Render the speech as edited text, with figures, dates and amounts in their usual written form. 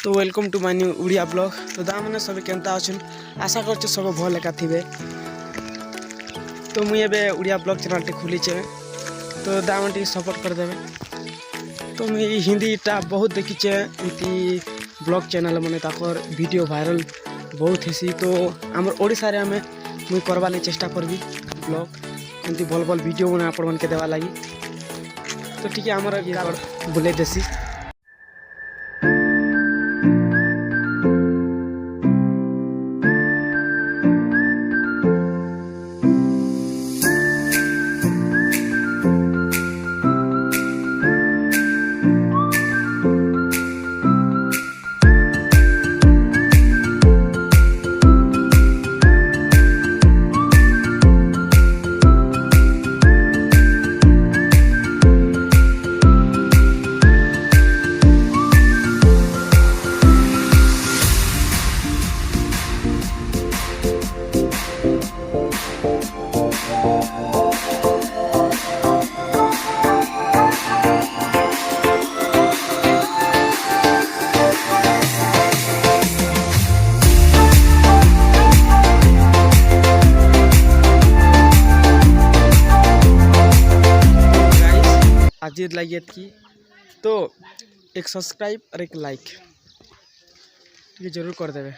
तो welcome to my new Odia blog. तो दा मैंने सब केनता अच्छन आशा कर सब भल एका थे। तो मुझे एबे उड़िया ब्लॉग चैनल टे खोलीचे तो दा मैंने सपोर्ट कर देवे। तो मुझे हिंदी टा बहुत देखीचे इति ब्लॉग चैनल मैंने ताकर वीडियो वायरल बहुत हेसी। तो आम ओडिशा रे हमें मुझे करवा नहीं चेष्टा करबी ब्लॉग एमती भल भल वीडियो मैंने आपण मन के देवा लगी। तो ठीक है आमर बुले देसी। आज लगी थी तो एक सब्सक्राइब और एक लाइक ये जरूर कर देवे।